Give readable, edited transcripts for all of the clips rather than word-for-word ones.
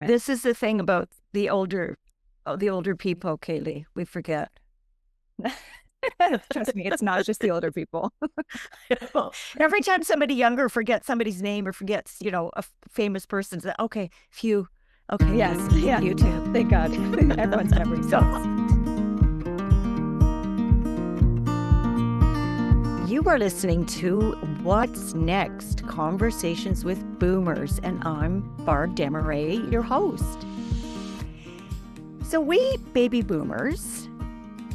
This is the thing about the older people, Caylee. We forget. Trust me, it's not just the older people. Every time somebody younger forgets somebody's name or forgets, a famous person, okay, phew. Okay, Yes, yeah, you too. thank God. Everyone's memory So sucks. you are listening to What's Next? Conversations with Boomers, and I'm Barb Desmarais, your host. So we baby boomers,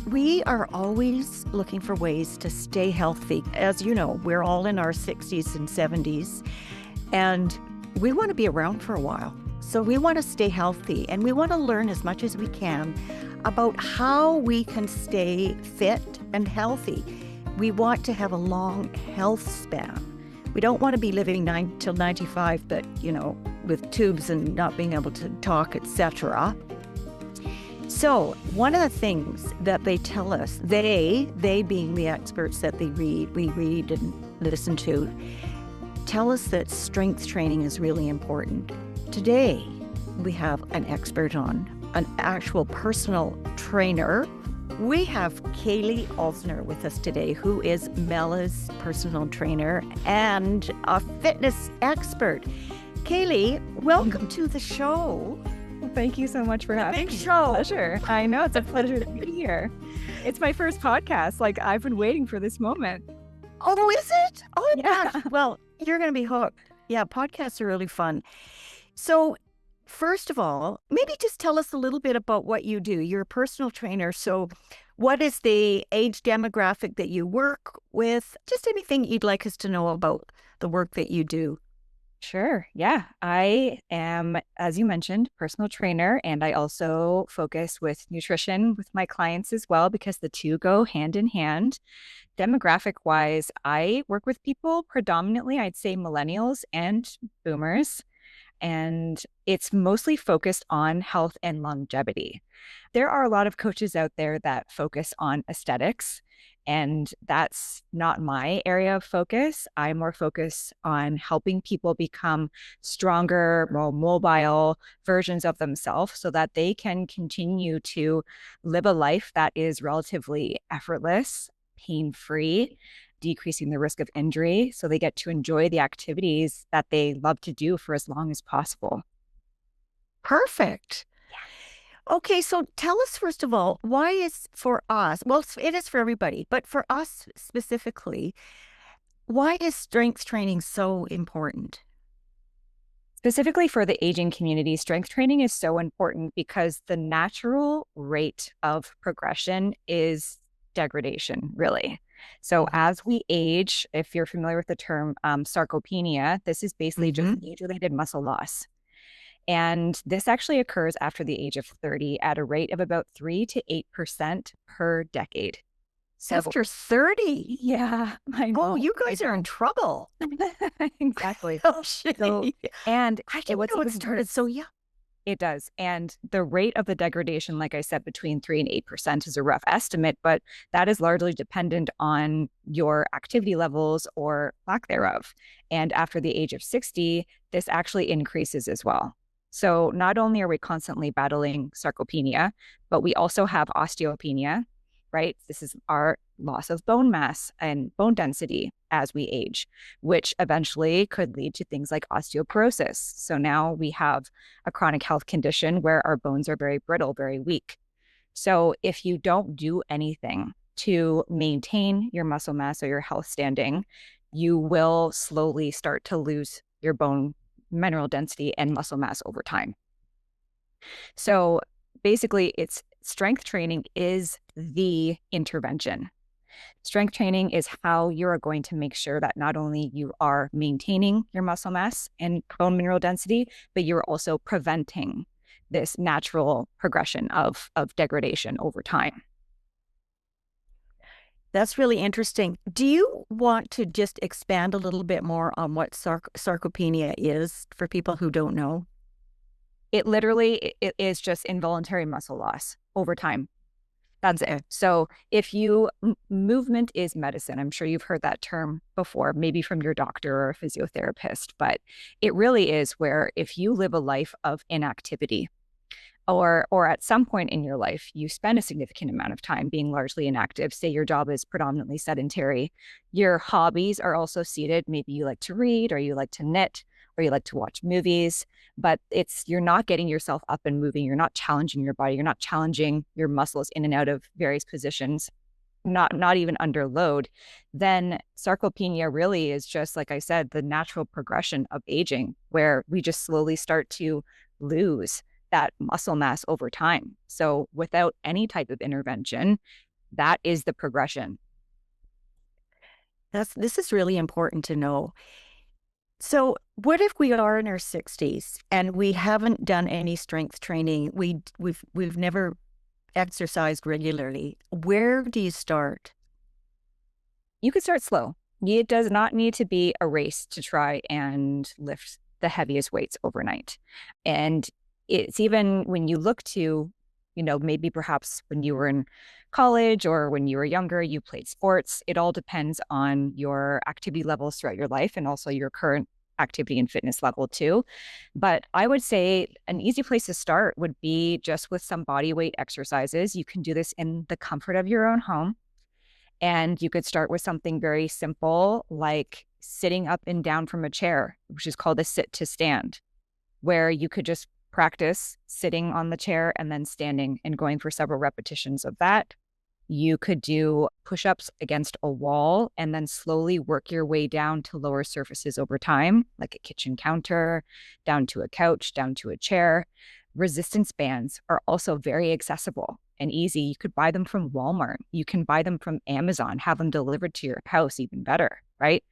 we are always looking for ways to stay healthy. As you know, we're all in our 60s and 70s, and we want to be around for a while. So we want to stay healthy, and we want to learn as much as we can about how we can stay fit and healthy. We want to have a long health span. We don't want to be living till 95, but, with tubes and not being able to talk, etc. So one of the things that they tell us, they being the experts that we read and listen to, tell us that strength training is really important. Today, we have an expert on, an actual personal trainer. We have Caylee Alzner with us today, who is Mella's personal trainer and a fitness expert. Caylee, welcome to the show. Thank you so much for having me. Big show. Pleasure. I know, it's a pleasure to be here. It's my first podcast. I've been waiting for this moment. Oh, is it? Oh, Yeah. gosh. Well, you're going to be hooked. Yeah, podcasts are really fun. So, first of all, maybe just tell us a little bit about what you do. You're a personal trainer. So, what is the age demographic that you work with? Just anything you'd like us to know about the work that you do. Sure. Yeah. I am, as you mentioned, personal trainer, and I also focus with nutrition with my clients as well, because the two go hand in hand. Demographic wise, I work with people predominantly, I'd say millennials and boomers, and it's mostly focused on health and longevity. There are a lot of coaches out there that focus on aesthetics, and that's not my area of focus. I'm more focused on helping people become stronger, more mobile versions of themselves so that they can continue to live a life that is relatively effortless, pain-free, decreasing the risk of injury, so they get to enjoy the activities that they love to do for as long as possible. Perfect. Okay, so tell us, first of all, why is for us, well, it is for everybody, but for us specifically, why is strength training so important? Specifically for the aging community, strength training is so important because the natural rate of progression is degradation, really. So as we age, if you're familiar with the term sarcopenia, this is basically just age-related muscle loss. And this actually occurs after the age of 30 at a rate of about 3 to 8% per decade. So After 30? yeah, I know. Oh, you guys are in trouble. Exactly. Oh, shit. So, and I didn't know it started so young. it does. And the rate of the degradation, like I said, between 3 and 8% is a rough estimate, but that is largely dependent on your activity levels or lack thereof. And after the age of 60, this actually increases as well. So not only are we constantly battling sarcopenia, but we also have osteopenia, right? This is our loss of bone mass and bone density as we age, which eventually could lead to things like osteoporosis. So now we have a chronic health condition where our bones are very brittle, very weak. So if you don't do anything to maintain your muscle mass or your health standing, you will slowly start to lose your bone mineral density and muscle mass over time. So basically, it's strength training is the intervention. Strength training is how you are going to make sure that not only you are maintaining your muscle mass and bone mineral density, but you're also preventing this natural progression of degradation over time. That's really interesting. Do you want to just expand a little bit more on what sarcopenia is for people who don't know? It literally it is just involuntary muscle loss over time. That's it. Okay. So if you movement is medicine, I'm sure you've heard that term before, maybe from your doctor or a physiotherapist, but it really is where if you live a life of inactivity, or at some point in your life you spend a significant amount of time being largely inactive, say your job is predominantly sedentary, your hobbies are also seated, maybe you like to read or you like to knit or you like to watch movies, but it's you're not getting yourself up and moving, you're not challenging your body, you're not challenging your muscles in and out of various positions, not even under load, then sarcopenia really is just, like I said, the natural progression of aging, where we just slowly start to lose that muscle mass over time. So without any type of intervention, that is the progression. This is really important to know. So, what if we are in our 60s and we haven't done any strength training? We've never exercised regularly. Where do you start? You could start slow. It does not need to be a race to try and lift the heaviest weights overnight. And it's even when you look to, maybe perhaps when you were in college or when you were younger, you played sports. It all depends on your activity levels throughout your life and also your current activity and fitness level too. But I would say an easy place to start would be just with some body weight exercises. You can do this in the comfort of your own home. And you could start with something very simple like sitting up and down from a chair, which is called a sit to stand, where you could just practice sitting on the chair and then standing and going for several repetitions of that. You could do push ups against a wall and then slowly work your way down to lower surfaces over time, like a kitchen counter, down to a couch, down to a chair. Resistance bands are also very accessible and easy. You could buy them from Walmart. You can buy them from Amazon, have them delivered to your house, even better, right?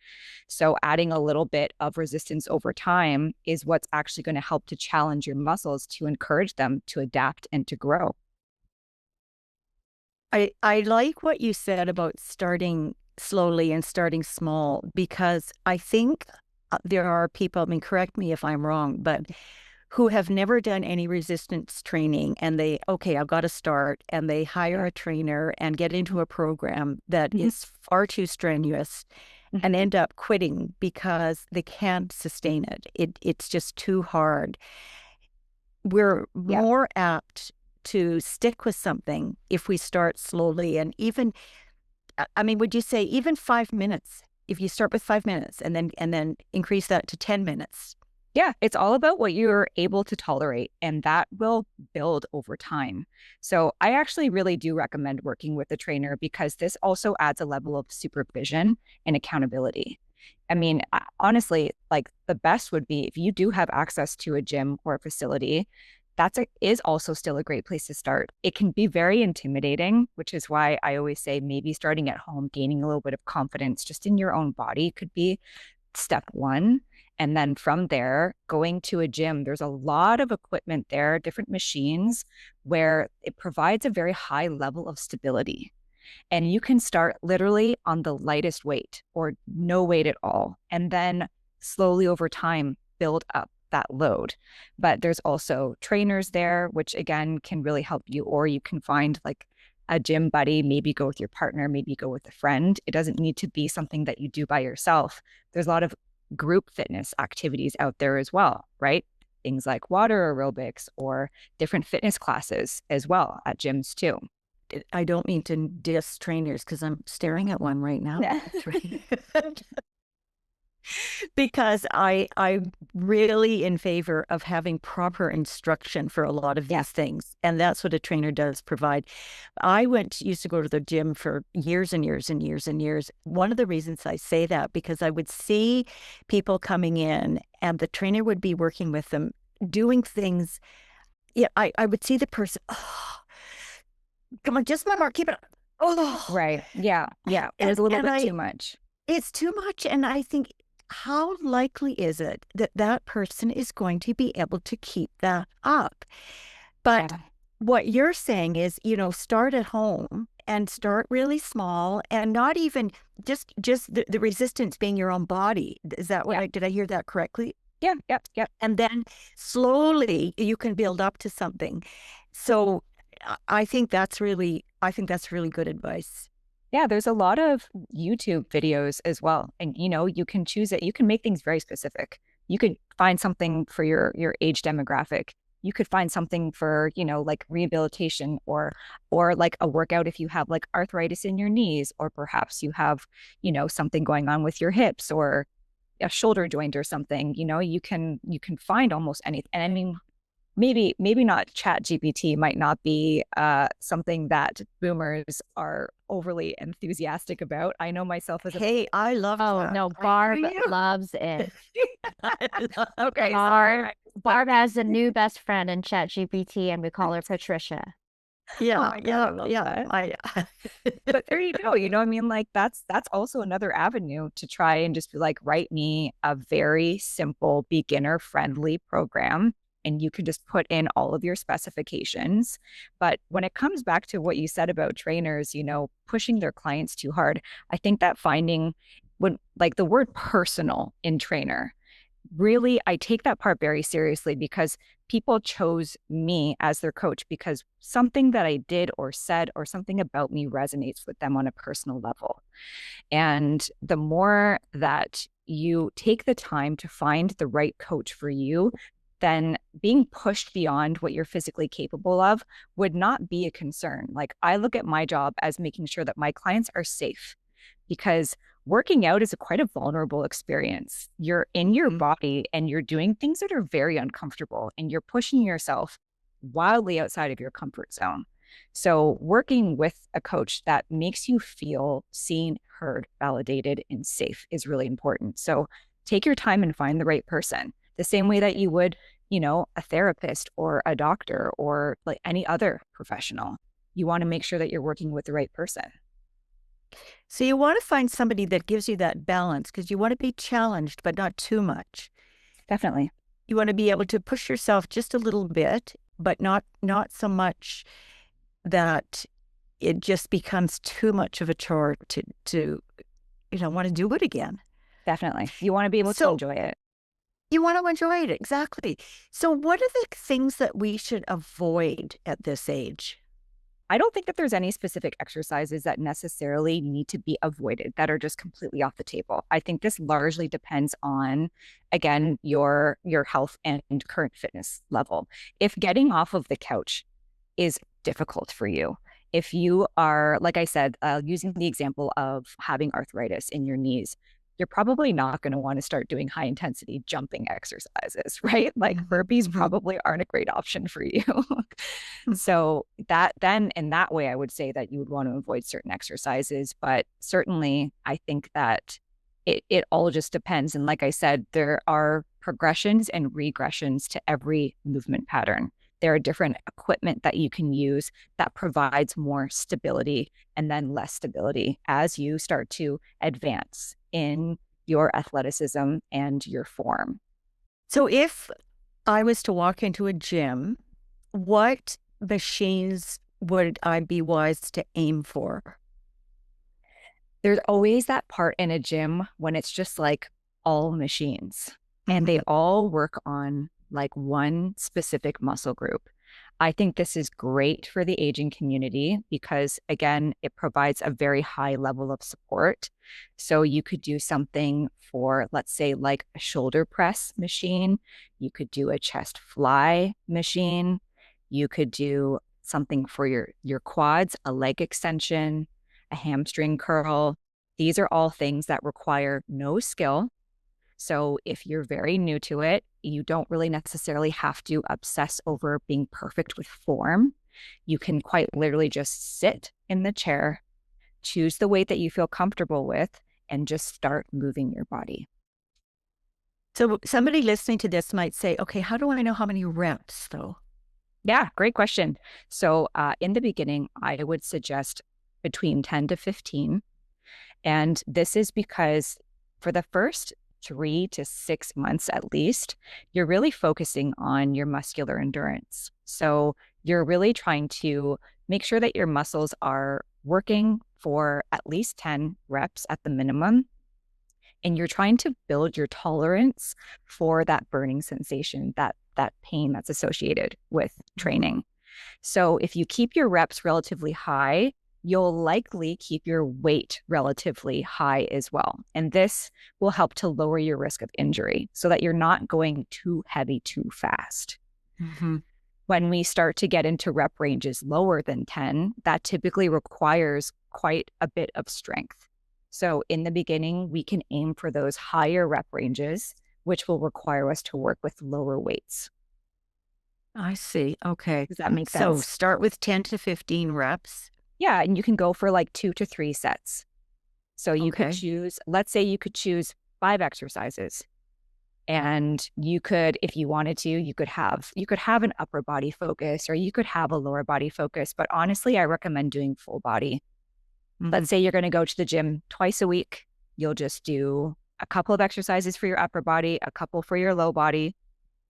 So adding a little bit of resistance over time is what's actually going to help to challenge your muscles to encourage them to adapt and to grow. I like what you said about starting slowly and starting small, because I think there are people, I mean, correct me if I'm wrong, but who have never done any resistance training and okay, I've got to start, and they hire a trainer and get into a program that is far too strenuous and end up quitting because they can't sustain it. It's just too hard. We're Yeah. more apt to stick with something if we start slowly. And even, I mean, would you say even 5 minutes? If you start with 5 minutes and then increase that to 10 minutes. Yeah, it's all about what you're able to tolerate, and that will build over time. So I actually really do recommend working with a trainer because this also adds a level of supervision and accountability. I mean, honestly, like the best would be if you do have access to a gym or a facility, is also still a great place to start. It can be very intimidating, which is why I always say maybe starting at home, gaining a little bit of confidence just in your own body could be step one. And then from there, going to a gym, there's a lot of equipment there, different machines, where it provides a very high level of stability. And you can start literally on the lightest weight or no weight at all. And then slowly over time, build up that load. But there's also trainers there, which again can really help you, or you can find like a gym buddy, maybe go with your partner, maybe go with a friend. It doesn't need to be something that you do by yourself. There's a lot of group fitness activities out there as well, right? Things like water aerobics or different fitness classes as well at gyms too. I don't mean to diss trainers because I'm staring at one right now. Because I'm really in favor of having proper instruction for a lot of these things. And that's what a trainer does provide. I used to go to the gym for years and years and years and years. One of the reasons I say that, because I would see people coming in and the trainer would be working with them, doing things. Yeah, I would see the person, oh, come on, just one more, keep it up. Oh, right. Yeah. Yeah. It was a little bit too much. It's too much. And I think, how likely is it that that person is going to be able to keep that up? But what you're saying is, start at home and start really small, and not even just the resistance being your own body. Is that what did I hear that correctly? Yeah. Yep. Yep. And then slowly you can build up to something. So I think that's really I think that's really good advice. Yeah, there's a lot of YouTube videos as well. And you can choose it. You can make things very specific. You could find something for your age demographic. You could find something for, like rehabilitation or like a workout if you have like arthritis in your knees, or perhaps you have, something going on with your hips or a shoulder joint or something. You can find almost anything. And I mean, maybe not. Chat GPT might not be something that boomers are overly enthusiastic about. I know myself as a Hey, I love Oh that. no, Barb Do you? loves it. okay. Barb has a new best friend in Chat GPT, and we call her Patricia. Yeah, Oh my God, I yeah, love I But there you go. I mean, like that's also another avenue to try and just be like, write me a very simple beginner friendly program. And you can just put in all of your specifications. But when it comes back to what you said about trainers, pushing their clients too hard, I think that finding when like the word personal in trainer, really, I take that part very seriously because people chose me as their coach because something that I did or said or something about me resonates with them on a personal level. And the more that you take the time to find the right coach for you, then being pushed beyond what you're physically capable of would not be a concern. Like I look at my job as making sure that my clients are safe because working out is quite a vulnerable experience. You're in your body and you're doing things that are very uncomfortable and you're pushing yourself wildly outside of your comfort zone. So working with a coach that makes you feel seen, heard, validated, and safe is really important. So take your time and find the right person, the same way that you would, a therapist or a doctor or like any other professional. You want to make sure that you're working with the right person. So you want to find somebody that gives you that balance because you want to be challenged, but not too much. Definitely. You want to be able to push yourself just a little bit, but not so much that it just becomes too much of a chore to want to do it again. Definitely. You want to be able to enjoy it. You want to enjoy it, exactly. So what are the things that we should avoid at this age? I don't think that there's any specific exercises that necessarily need to be avoided that are just completely off the table. I think this largely depends on, again, your health and current fitness level. If getting off of the couch is difficult for you, if you are, like I said, using the example of having arthritis in your knees, you're probably not going to want to start doing high intensity jumping exercises, right? Like burpees probably aren't a great option for you. So that then in that way, I would say that you would want to avoid certain exercises. But certainly, I think that it all just depends. And like I said, there are progressions and regressions to every movement pattern. There are different equipment that you can use that provides more stability and then less stability as you start to advance in your athleticism and your form. So if I was to walk into a gym, what machines would I be wise to aim for? There's always that part in a gym when it's just like all machines and they all work on like one specific muscle group. I think this is great for the aging community because, again, it provides a very high level of support. So you could do something for, let's say, like a shoulder press machine. You could do a chest fly machine. You could do something for your quads, a leg extension, a hamstring curl. These are all things that require no skill. So if you're very new to it, you don't really necessarily have to obsess over being perfect with form. You can quite literally just sit in the chair, choose the weight that you feel comfortable with, and just start moving your body. So somebody listening to this might say, okay, how do I know how many reps though? Yeah, great question. So in the beginning, I would suggest between 10 to 15. And this is because for the first 3 to 6 months at least, you're really focusing on your muscular endurance. So you're really trying to make sure that your muscles are working for at least 10 reps at the minimum. And you're trying to build your tolerance for that burning sensation, that pain that's associated with training. So if you keep your reps relatively high, you'll likely keep your weight relatively high as well. And this will help to lower your risk of injury so that you're not going too heavy too fast. Mm-hmm. When we start to get into rep ranges lower than 10, that typically requires quite a bit of strength. So in the beginning, we can aim for those higher rep ranges, which will require us to work with lower weights. I see. Okay. Does that make So sense? start with 10 to 15 reps. Yeah, and you can go for like 2 to 3 sets. So you could Okay. choose, let's say you could choose 5 exercises. And you could, if you wanted to, you could have an upper body focus or you could have a lower body focus. But honestly, I recommend doing full body. Mhm. Let's say you're going to go to the gym twice a week. You'll just do a couple of exercises for your upper body, a couple for your low body,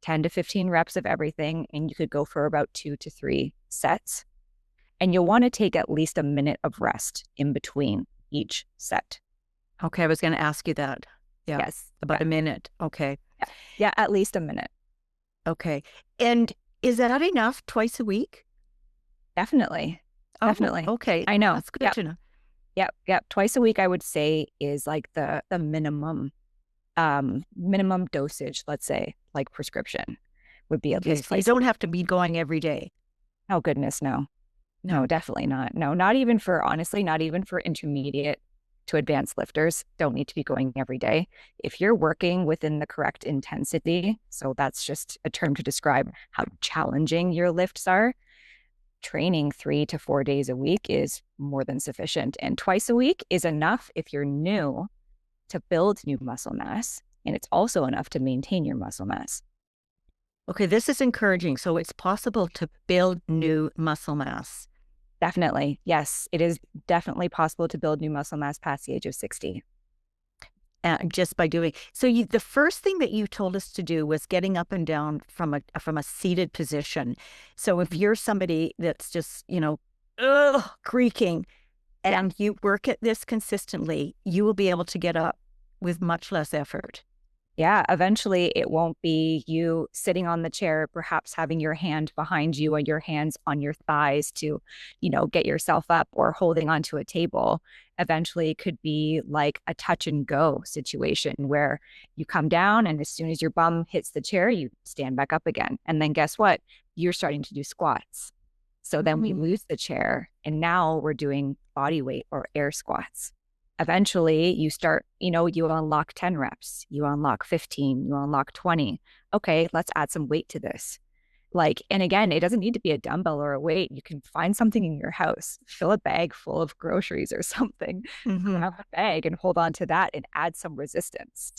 10 to 15 reps of everything. And you could go for about 2 to 3 sets. And you'll want to take at least a minute of rest in between each set. Okay, I was going to ask you that. Yeah. Yes. About a minute. Okay. Yeah, at least a minute. Okay. And is that enough twice a week? Definitely. Oh, Definitely. okay. I know. That's good to know. Yep. Twice a week, I would say, is like the minimum dosage, let's say, like prescription would be at Okay. least So you twice. don't have to be going every day. Oh, goodness, no. No, definitely not. No, not even for, honestly, not even for intermediate to advanced lifters. Don't need to be going every day. If you're working within the correct intensity, so that's just a term to describe how challenging your lifts are, training 3 to 4 days a week is more than sufficient. And twice a week is enough if you're new to build new muscle mass. And it's also enough to maintain your muscle mass. Okay, this is encouraging. So it's possible to build new muscle mass. Definitely. Yes, it is definitely possible to build new muscle mass past the age of 60. Just by doing so, the first thing that you told us to do was getting up and down from a seated position. So if you're somebody that's just creaking, and you work at this consistently, you will be able to get up with much less effort. Yeah, eventually it won't be you sitting on the chair, perhaps having your hand behind you and your hands on your thighs to, get yourself up or holding onto a table. Eventually it could be like a touch and go situation where you come down and as soon as your bum hits the chair, you stand back up again. And then guess what? You're starting to do squats. So then we lose the chair and now we're doing body weight or air squats. Eventually you start, you unlock 10 reps, you unlock 15, you unlock 20. Okay, let's add some weight to this. And again, it doesn't need to be a dumbbell or a weight. You can find something in your house, fill a bag full of groceries or something, grab a bag and hold on to that and add some resistance.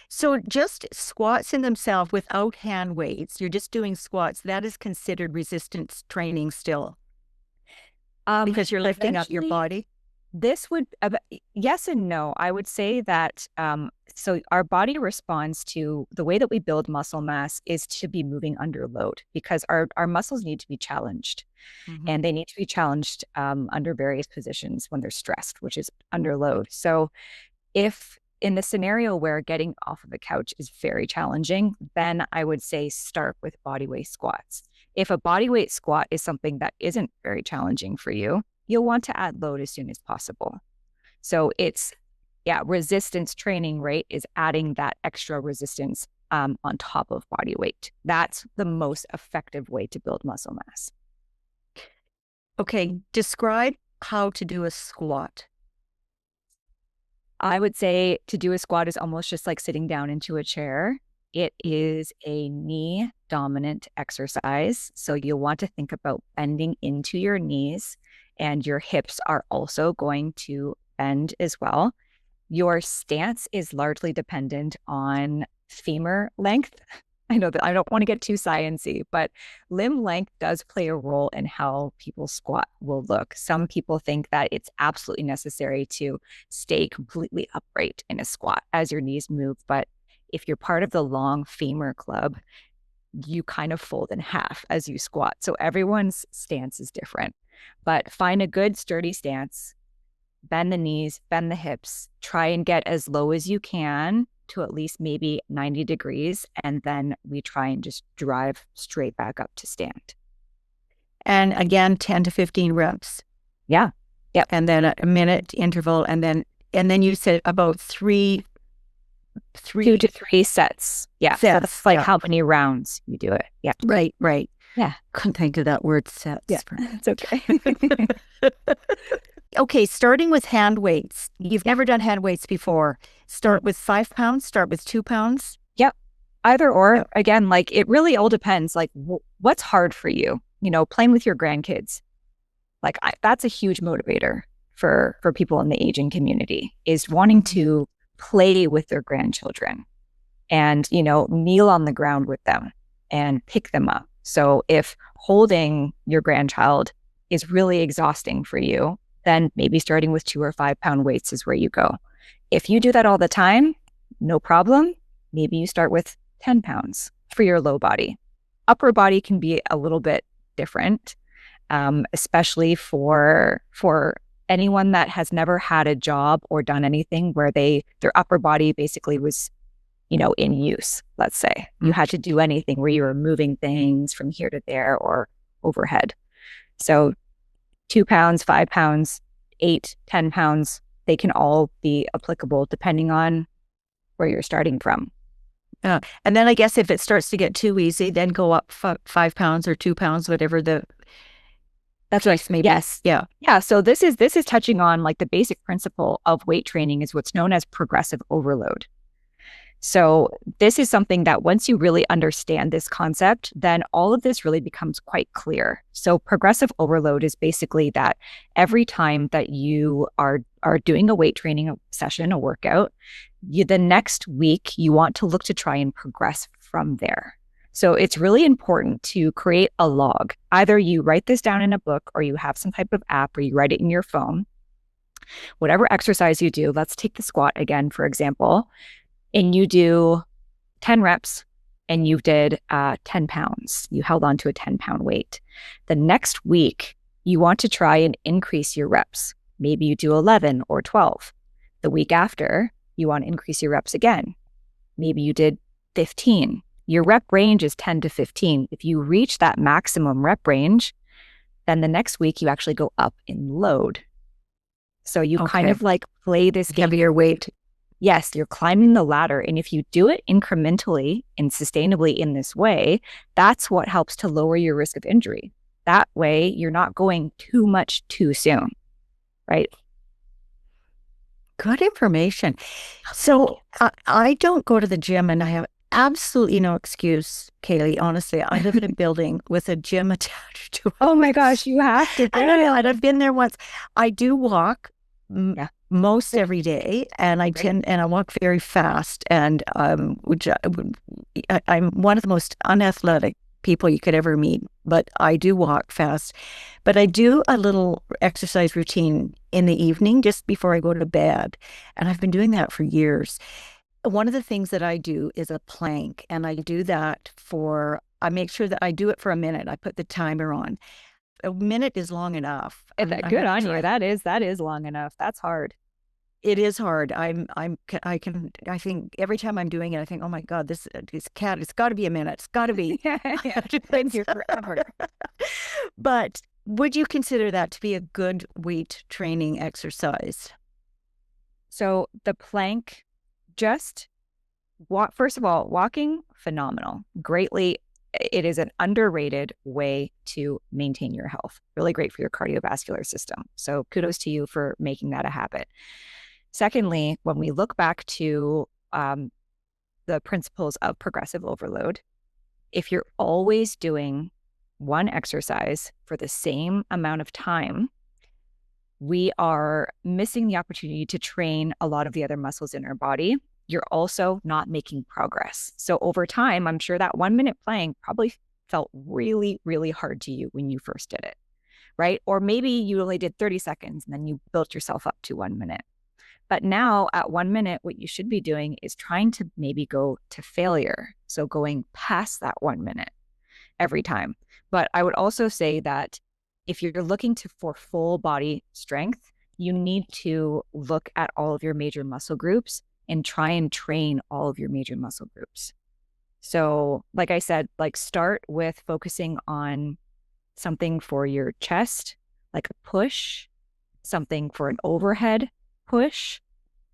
So just squats in themselves without hand weights, you're just doing squats, that is considered resistance training still? Because you're lifting up your body? This would, yes and no. I would say that, so our body responds to the way that we build muscle mass is to be moving under load because our muscles need to be challenged and they need to be challenged under various positions when they're stressed, which is under load. So if in the scenario where getting off of the couch is very challenging, then I would say start with body weight squats. If a body weight squat is something that isn't very challenging for you, you'll want to add load as soon as possible. So resistance training, right, is adding that extra resistance on top of body weight. That's the most effective way to build muscle mass. Okay, describe how to do a squat. I would say to do a squat is almost just like sitting down into a chair. It is a knee dominant exercise. So you'll want to think about bending into your knees and your hips are also going to bend as well. Your stance is largely dependent on femur length. I know that I don't want to get too sciencey, but limb length does play a role in how people's squat will look. Some people think that it's absolutely necessary to stay completely upright in a squat as your knees move. But if you're part of the long femur club, you kind of fold in half as you squat. So everyone's stance is different, but find a good sturdy stance, bend the knees, bend the hips, try and get as low as you can to at least maybe 90 degrees. And then we try and just drive straight back up to stand. And again, 10 to 15 reps. Yeah. Yep. And then a minute interval. And then you said about three 2 to 3 sets. Yeah. Sets. So that's like how many rounds you do it. Yeah. Right. Yeah. Couldn't think of that word, sets. Yeah. It's okay. Okay, starting with hand weights. You've never done hand weights before. Start with 5 pounds, start with 2 pounds. Yep. Either or. Again, like it really all depends. Like what's hard for you? Playing with your grandkids. Like that's a huge motivator for people in the aging community, is wanting to play with their grandchildren and, kneel on the ground with them and pick them up. So if holding your grandchild is really exhausting for you, then maybe starting with 2 or 5 pound weights is where you go. If you do that all the time, no problem. Maybe you start with 10 pounds for your low body. Upper body can be a little bit different, especially for anyone that has never had a job or done anything where their upper body basically was, in use. Let's say you had to do anything where you were moving things from here to there or overhead. So 2 pounds, 5 pounds, 8, 10 pounds, they can all be applicable depending on where you're starting from. And then I guess if it starts to get too easy, then go up 5 pounds or 2 pounds, whatever that's right. Maybe. Yes. Yeah. Yeah. So this is touching on like the basic principle of weight training is what's known as progressive overload. So this is something that once you really understand this concept, then all of this really becomes quite clear. So progressive overload is basically that every time that you are doing a weight training session, a workout, the next week you want to look to try and progress from there. So it's really important to create a log. Either you write this down in a book or you have some type of app or you write it in your phone. Whatever exercise you do, let's take the squat again, for example, and you do 10 reps and you did 10 pounds. You held on to a 10-pound weight. The next week, you want to try and increase your reps. Maybe you do 11 or 12. The week after, you want to increase your reps again. Maybe you did 15. Your rep range is 10 to 15. If you reach that maximum rep range, then the next week you actually go up in load. So you kind of like play this heavier weight. Yes, you're climbing the ladder. And if you do it incrementally and sustainably in this way, that's what helps to lower your risk of injury. That way, you're not going too much too soon, right? Good information. So I don't go to the gym and I have absolutely no excuse, Caylee. Honestly, I live in a building with a gym attached to it. Oh my gosh, you have to. I don't know. And I've been there once. I do walk most every day, and I walk very fast, and I'm one of the most unathletic people you could ever meet, but I do walk fast. But I do a little exercise routine in the evening just before I go to bed, and I've been doing that for years. One of the things that I do is a plank, and I do that I make sure that I do it for a minute. I put the timer on. A minute is long enough. Good on you. That is long enough. That's hard. It is hard. I think every time I'm doing it, I think, oh my God, this cat, it's got to be a minute. It's got to be. Just been here forever. But would you consider that to be a good weight training exercise? So the plank, first of all, walking, phenomenal. It is an underrated way to maintain your health. Really great for your cardiovascular system. So kudos to you for making that a habit. Secondly, when we look back to the principles of progressive overload, if you're always doing one exercise for the same amount of time, we are missing the opportunity to train a lot of the other muscles in our body. You're also not making progress. So over time, I'm sure that 1 minute plank probably felt really, really hard to you when you first did it, right? Or maybe you only did 30 seconds and then you built yourself up to 1 minute. But now at 1 minute, what you should be doing is trying to maybe go to failure. So going past that 1 minute every time. But I would also say that if you're looking for full body strength, you need to look at all of your major muscle groups and try and train all of your major muscle groups. So like I said, start with focusing on something for your chest, like a push, something for an overhead push,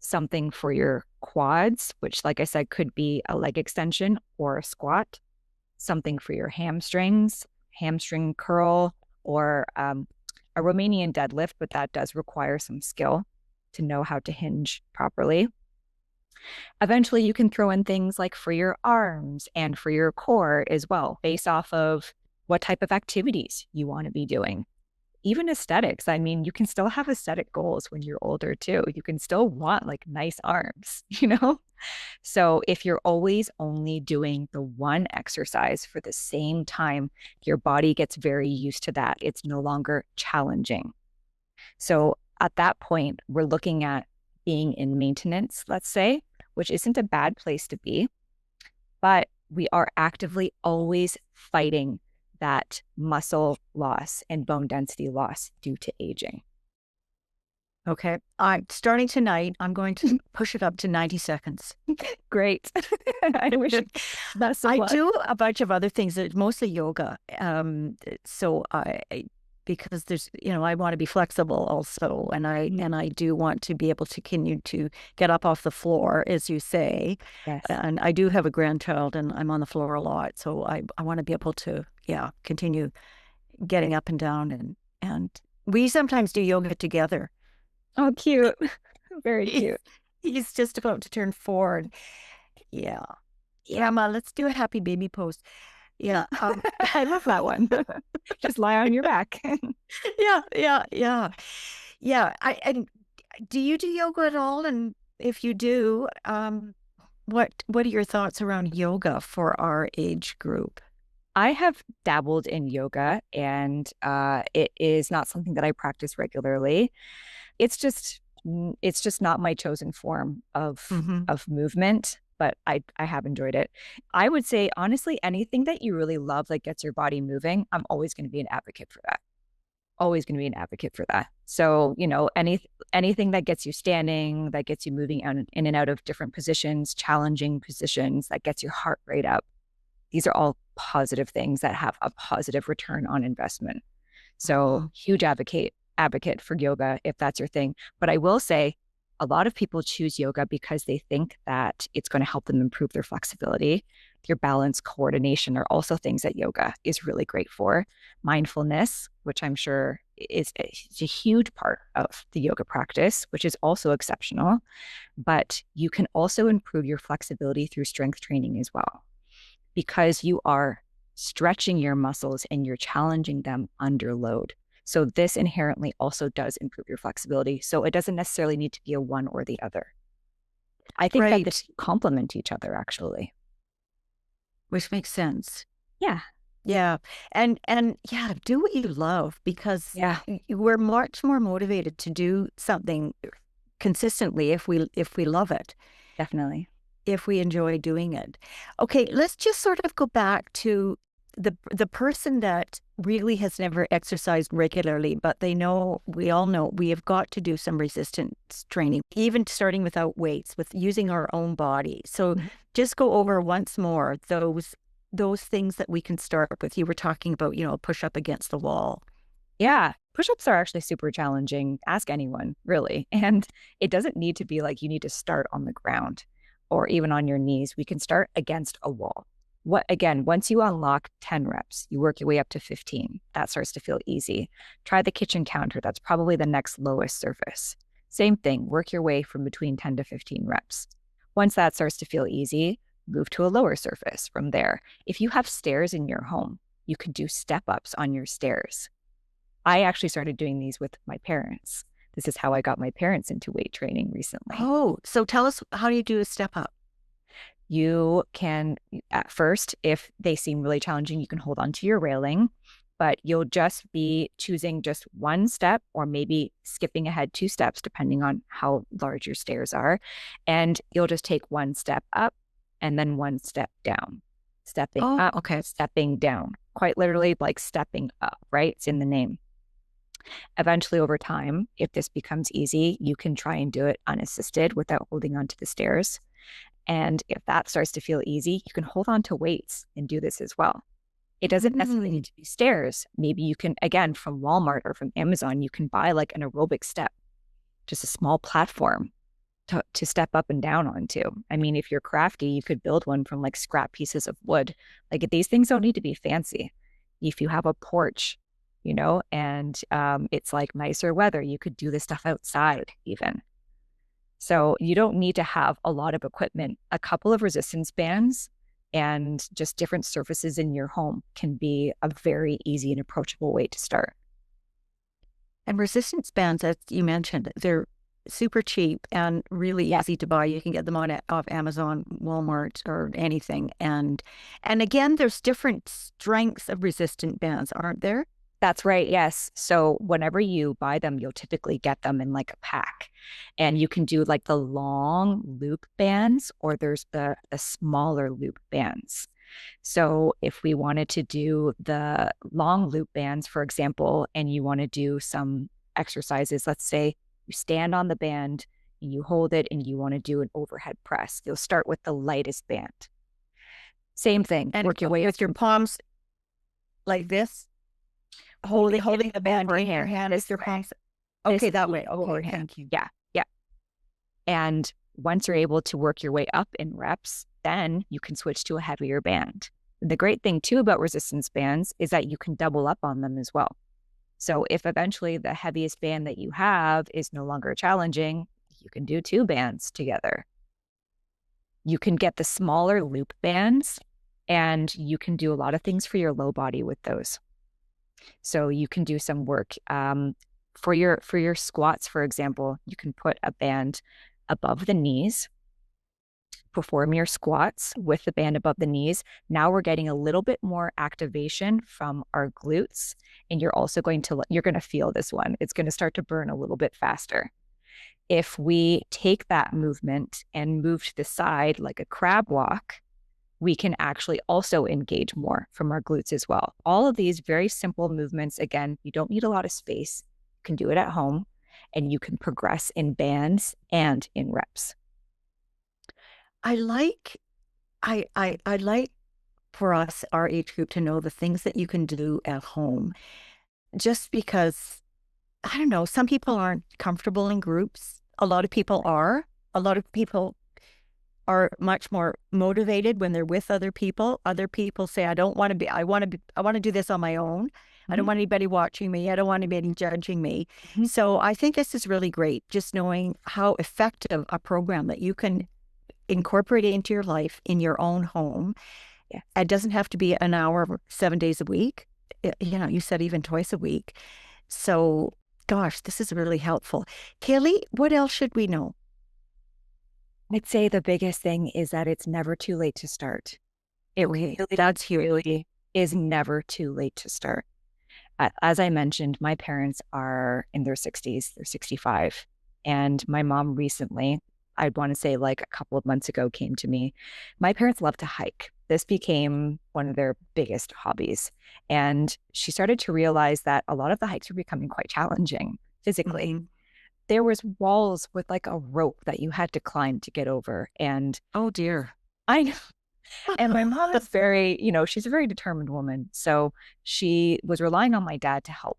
something for your quads, which, like I said, could be a leg extension or a squat, something for your hamstrings, hamstring curl, or a Romanian deadlift, but that does require some skill to know how to hinge properly. Eventually, you can throw in things like for your arms and for your core as well, based off of what type of activities you want to be doing. Even aesthetics. I mean, you can still have aesthetic goals when you're older too. You can still want like nice arms, you know? So if you're always only doing the one exercise for the same time, your body gets very used to that. It's no longer challenging. So at that point, we're looking at being in maintenance, let's say, which isn't a bad place to be, but we are actively always fighting that muscle loss and bone density loss due to aging. Okay. I'm starting tonight. I'm going to push it up to 90 seconds. Great. I wish best of I luck. do a bunch of other things, mostly yoga. So because there's, I want to be flexible also. And I do want to be able to continue to get up off the floor, as you say. Yes. And I do have a grandchild and I'm on the floor a lot. So I want to be able to, continue getting up and down. And we sometimes do yoga together. Oh, cute. Very cute. He's just about to turn 4. Yeah. Yeah, Ma, let's do a happy baby pose. Yeah. I love that one. Just lie on your back. Yeah. And do you do yoga at all? And if you do, what are your thoughts around yoga for our age group? I have dabbled in yoga, and it is not something that I practice regularly. It's just not my chosen form of movement, but I have enjoyed it. I would say, honestly, anything that you really love that gets your body moving, I'm always going to be an advocate for that. Always going to be an advocate for that. So, anything that gets you standing, that gets you moving in and out of different positions, challenging positions, that gets your heart rate up. These are all positive things that have a positive return on investment. So huge advocate for yoga if that's your thing. But I will say a lot of people choose yoga because they think that it's going to help them improve their flexibility. Your balance, coordination are also things that yoga is really great for. Mindfulness, which I'm sure is a huge part of the yoga practice, which is also exceptional. But you can also improve your flexibility through strength training as well, because you are stretching your muscles and you're challenging them under load. So this inherently also does improve your flexibility. So it doesn't necessarily need to be a one or the other. I think that they complement each other, actually. Which makes sense. Yeah. Yeah. And do what you love, because we're much more motivated to do something consistently if we love it. Definitely. If we enjoy doing it. Okay, let's just sort of go back to the person that really has never exercised regularly, but we all know we have got to do some resistance training, even starting without weights, with using our own body. So just go over once more those things that we can start with. You were talking about, push up against the wall. Yeah. Push-ups are actually super challenging. Ask anyone, really. And it doesn't need to be like you need to start on the ground or even on your knees. We can start against a wall. Once you unlock 10 reps, you work your way up to 15. That starts to feel easy. Try the kitchen counter. That's probably the next lowest surface. Same thing, work your way from between 10 to 15 reps. Once that starts to feel easy, move to a lower surface from there. If you have stairs in your home, you could do step-ups on your stairs. I actually started doing these with my parents. This is how I got my parents into weight training recently. Oh, so tell us, how do you do a step-up? You can, at first, if they seem really challenging, you can hold on to your railing, but you'll just be choosing just one step or maybe skipping ahead 2 steps, depending on how large your stairs are. And you'll just take 1 step up and then 1 step down, stepping up, stepping down, quite literally like stepping up, right? It's in the name. Eventually, over time, if this becomes easy, you can try and do it unassisted without holding onto the stairs. And if that starts to feel easy, you can hold on to weights and do this as well. It doesn't necessarily need to be stairs. Maybe you can, again, from Walmart or from Amazon, you can buy like an aerobic step, just a small platform to step up and down onto. I mean, if you're crafty, you could build one from like scrap pieces of wood. Like these things don't need to be fancy. If you have a porch, and it's like nicer weather, you could do this stuff outside even. So you don't need to have a lot of equipment. A couple of resistance bands and just different surfaces in your home can be a very easy and approachable way to start. And resistance bands, as you mentioned, they're super cheap and really easy to buy. You can get them off Amazon, Walmart, or anything. And again, there's different strengths of resistant bands, aren't there? That's right. Yes. So whenever you buy them, you'll typically get them in like a pack, and you can do like the long loop bands, or there's the smaller loop bands. So if we wanted to do the long loop bands, for example, and you want to do some exercises, let's say you stand on the band, you hold it, and you want to do an overhead press, you'll start with the lightest band. Same thing. And work your way with your palms like this, holding the band right here. Hand is your palms. Okay, that way. Okay, thank you. Yeah. And once you're able to work your way up in reps, then you can switch to a heavier band. The great thing too about resistance bands is that you can double up on them as well. So if eventually the heaviest band that you have is no longer challenging, you can do 2 bands together. You can get the smaller loop bands, and you can do a lot of things for your low body with those. So you can do some work for your squats, for example. You can put a band above the knees, perform your squats with the band above the knees. Now we're getting a little bit more activation from our glutes, and you're going to feel this one. It's going to start to burn a little bit faster. If we take that movement and move to the side like a crab walk, we can actually also engage more from our glutes as well. All of these very simple movements, again, you don't need a lot of space. You can do it at home, and you can progress in bands and in reps. I like for us, our age group, to know the things that you can do at home, just because, I don't know, some people aren't comfortable in groups. A lot of people are. A lot of people are much more motivated when they're with other people. Other people say, I want to do this on my own. Mm-hmm. I don't want anybody watching me. I don't want anybody judging me. Mm-hmm. So I think this is really great, just knowing how effective a program that you can incorporate it into your life in your own home. Yeah. It doesn't have to be an hour, 7 days a week. You said even twice a week. So, gosh, this is really helpful. Caylee, what else should we know? I'd say the biggest thing is that it's never too late to start. It really is never too late to start. As I mentioned, my parents are in their 60s, they're 65. And my mom recently, I'd want to say like a couple of months ago, came to me. My parents love to hike. This became one of their biggest hobbies. And she started to realize that a lot of the hikes were becoming quite challenging physically. Mm-hmm. There was walls with like a rope that you had to climb to get over. And oh dear. I know. And my mom is very, she's a very determined woman. So she was relying on my dad to help,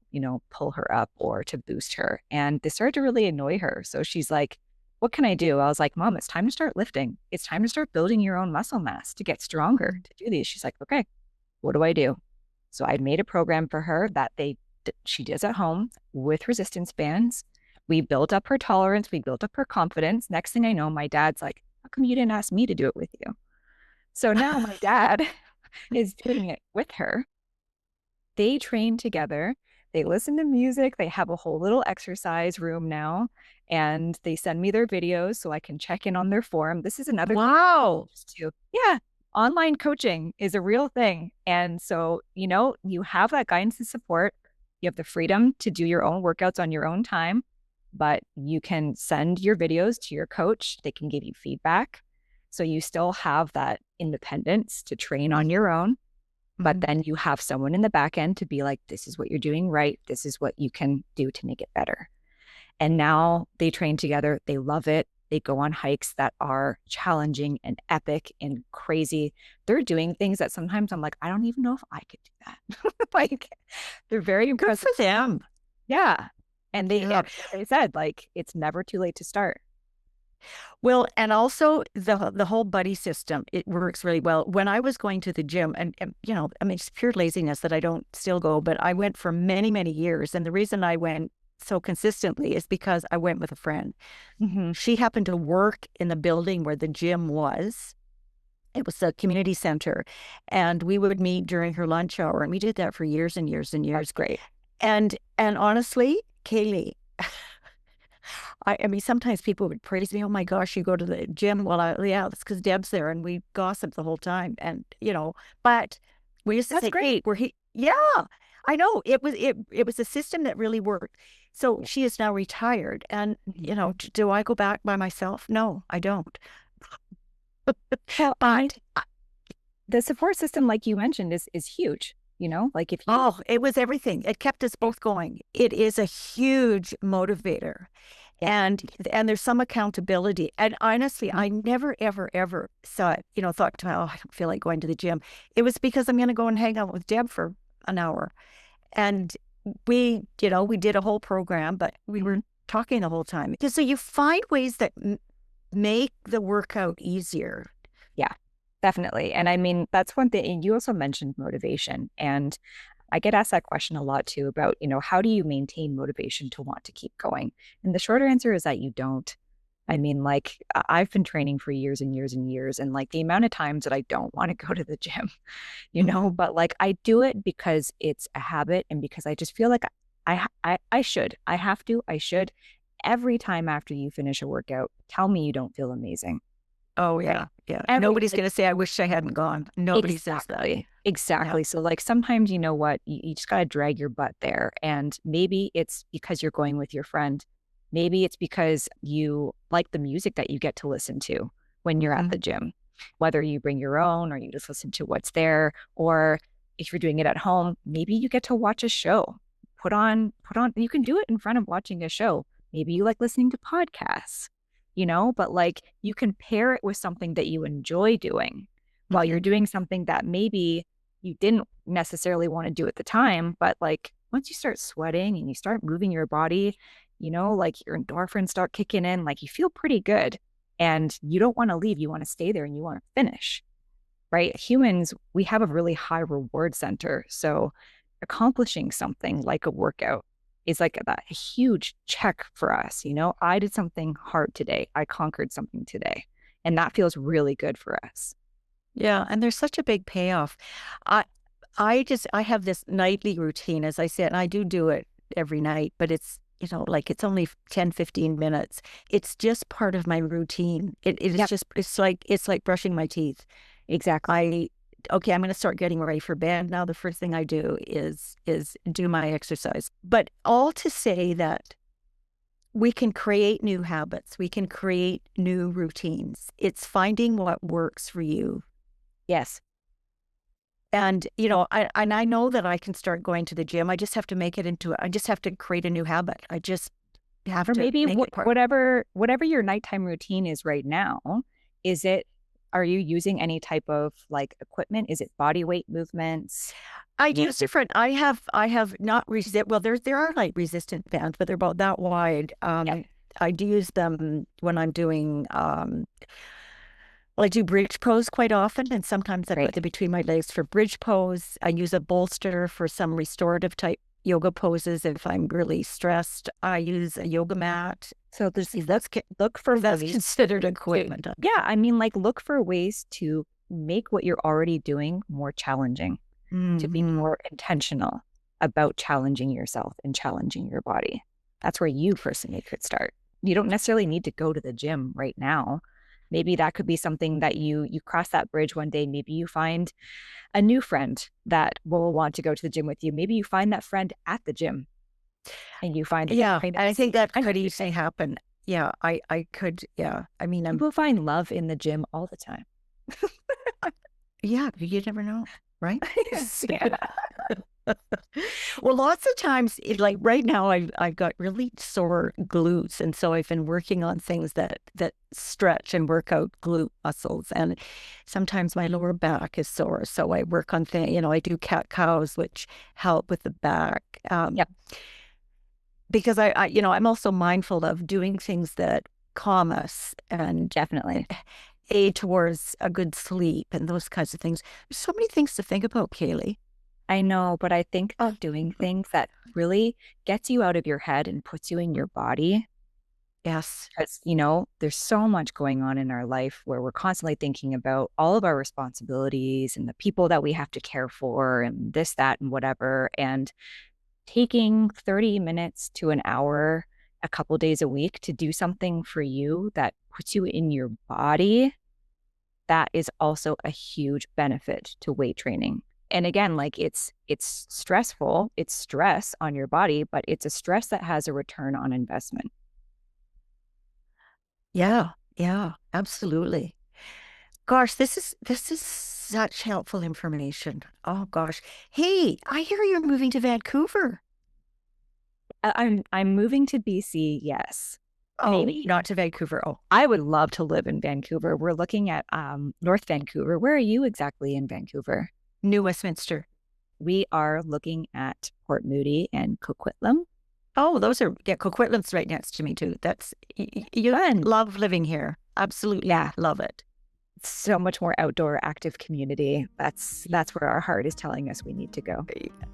pull her up or to boost her. And this started to really annoy her. So she's like, what can I do? I was like, Mom, it's time to start lifting. It's time to start building your own muscle mass to get stronger to do these. She's like, okay, what do I do? So I made a program for her that she does at home with resistance bands. We built up her tolerance. We built up her confidence. Next thing I know, my dad's like, how come you didn't ask me to do it with you? So now my dad is doing it with her. They train together. They listen to music. They have a whole little exercise room now, and they send me their videos so I can check in on their form. This is another wow. Thing yeah, online coaching is a real thing. And so, you have that guidance and support. You have the freedom to do your own workouts on your own time, but you can send your videos to your coach. They can give you feedback. So you still have that independence to train on your own. But then you have someone in the back end to be like, this is what you're doing right. This is what you can do to make it better. And now they train together. They love it. They go on hikes that are challenging and epic and crazy. They're doing things that sometimes I'm like, I don't even know if I could do that. Like, they're very Good impressive. for them. Yeah. And Yeah. they said, like, it's never too late to start. Well, and also the whole buddy system, it works really well. When I was going to the gym, and you know, I mean, it's pure laziness that I don't still go, but I went for many, many years. And the reason I went so consistently is because I went with a friend. Mm-hmm. She happened to work in the building where the gym was. It was a community center. And we would meet during her lunch hour. And we did that for years and years and years. That's great. And honestly, Caylee, I mean, sometimes people would praise me. Oh my gosh, you go to the gym. Well, yeah, that's because Deb's there, and we gossip the whole time. And you know, but we used to That's say, great. "Hey, we're here." Yeah, I know it was a system that really worked. So she is now retired, and you know, do I go back by myself? No, I don't. Well, But the support system, like you mentioned, is huge. You know, like if you oh, it was everything. It kept us both going. It is a huge motivator. And there's some accountability. And honestly, I never, ever, ever thought to, oh, I don't feel like going to the gym. It was because I'm going to go and hang out with Deb for an hour. And we did a whole program, but we were talking the whole time. So you find ways that make the workout easier. Yeah, definitely. And I mean, that's one thing. And you also mentioned motivation. And I get asked that question a lot too about, how do you maintain motivation to want to keep going? And the shorter answer is that you don't. I mean, like, I've been training for years and years and years, and like the amount of times that I don't want to go to the gym, but like I do it because it's a habit and because I just feel like I should. I have to. I should. Every time after you finish a workout, tell me you don't feel amazing. Oh, yeah. Right? Yeah. Nobody's going to say, I wish I hadn't gone. Nobody says that. Exactly. Yeah. So like sometimes you know what, you just got to drag your butt there. And maybe it's because you're going with your friend. Maybe it's because you like the music that you get to listen to when you're at the gym, whether you bring your own or you just listen to what's there. Or if you're doing it at home, maybe you get to watch a show. Put on, you can do it in front of watching a show. Maybe you like listening to podcasts, but like you can pair it with something that you enjoy doing while you're doing something that maybe you didn't necessarily want to do at the time. But like once you start sweating and you start moving your body, like your endorphins start kicking in, like you feel pretty good and you don't want to leave. You want to stay there and you want to finish, right? Humans, we have a really high reward center. So accomplishing something like a workout is like a huge check for us. I did something hard today. I conquered something today. And that feels really good for us. Yeah. And there's such a big payoff. I have this nightly routine, as I said, and I do it every night, but it's, like it's only 10, 15 minutes. It's just part of my routine. It is just, it's like brushing my teeth. Exactly. I'm going to start getting ready for bed. Now, the first thing I do is do my exercise. But all to say that we can create new habits. We can create new routines. It's finding what works for you. Yes. And, I know that I can start going to the gym. I just have to make it I just have to create a new habit. I just have to maybe make it part. Whatever your nighttime routine is right now, are you using any type of like equipment? Is it body weight movements? I use different. I have not well, there are like resistant bands, but they're about that wide. I do use them when I'm doing I do bridge pose quite often, and sometimes I put them between my legs for bridge pose. I use a bolster for some restorative type yoga poses if I'm really stressed. I use a yoga mat. So that's considered equipment. Yeah, I mean, like look for ways to make what you're already doing more challenging, to be more intentional about challenging yourself and challenging your body. That's where you personally could start. You don't necessarily need to go to the gym right now. Maybe that could be something that you cross that bridge one day. Maybe you find a new friend that will want to go to the gym with you. Maybe you find that friend at the gym and you find that. Yeah, I think that could easily happen. Yeah, I could. Yeah, I mean, people find love in the gym all the time. Yeah, you never know, right? Yeah. Well, lots of times, like right now, I've got really sore glutes, and so I've been working on things that stretch and work out glute muscles. And sometimes my lower back is sore, so I work on things. I do cat cows, which help with the back. Yep. Because I'm also mindful of doing things that calm us and Definitely aid towards a good sleep and those kinds of things. There's so many things to think about, Caylee. I know, but I think of doing things that really gets you out of your head and puts you in your body. Yes. Because, there's so much going on in our life where we're constantly thinking about all of our responsibilities and the people that we have to care for and this, that, and whatever. And taking 30 minutes to an hour a couple days a week to do something for you that puts you in your body, that is also a huge benefit to weight training. And again, like it's stressful, it's stress on your body, but it's a stress that has a return on investment. Yeah, absolutely. Gosh, this is such helpful information. Oh gosh. Hey, I hear you're moving to Vancouver. I'm moving to BC, yes. Oh, Maybe. not to Vancouver. Oh, I would love to live in Vancouver. We're looking at North Vancouver. Where are you exactly in Vancouver? New Westminster. We are looking at Port Moody and Coquitlam. Oh, Coquitlam's right next to me too. You Fun. love living here. Absolutely. Yeah. Love it. So much more outdoor active community. That's where our heart is telling us we need to go.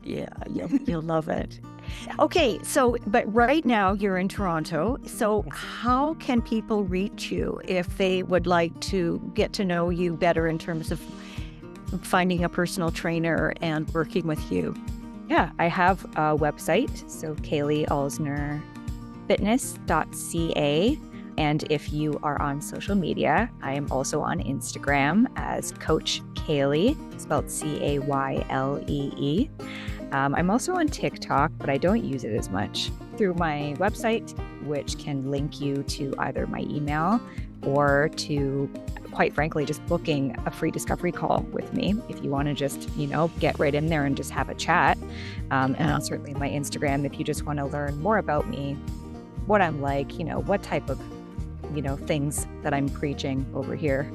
Yeah, you'll love it. Yeah. Okay, but right now you're in Toronto. So how can people reach you if they would like to get to know you better in terms of finding a personal trainer and working with you? Yeah, I have a website, so Caylee Alzner fitness.ca. And if you are on social media, I am also on Instagram as Coach Caylee, spelled Caylee. I'm also on TikTok, but I don't use it as much. Through my website, which can link you to either my email or to, quite frankly, just booking a free discovery call with me if you want to just, get right in there and just have a chat. And certainly my Instagram, if you just want to learn more about me, what I'm like, what type of things that I'm preaching over here.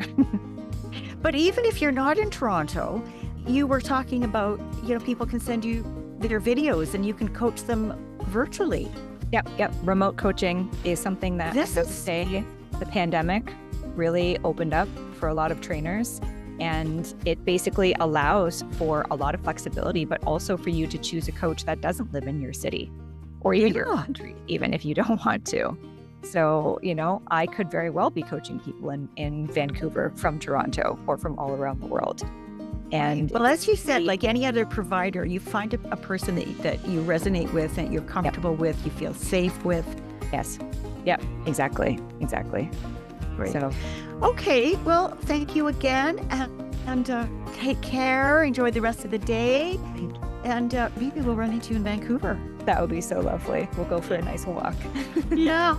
But even if you're not in Toronto, you were talking about, people can send you their videos and you can coach them virtually. Yep. Remote coaching is something that the pandemic really opened up for a lot of trainers. And it basically allows for a lot of flexibility, but also for you to choose a coach that doesn't live in your city or even your country, even if you don't want to. So, I could very well be coaching people in Vancouver from Toronto or from all around the world. And well, as you said, like any other provider, you find a person that you resonate with and you're comfortable with, you feel safe with. Yes. Yep. Exactly. Great. So, okay. Well, thank you again, and take care. Enjoy the rest of the day, and maybe we'll run into you in Vancouver. That would be so lovely. We'll go for a nice walk. Yeah.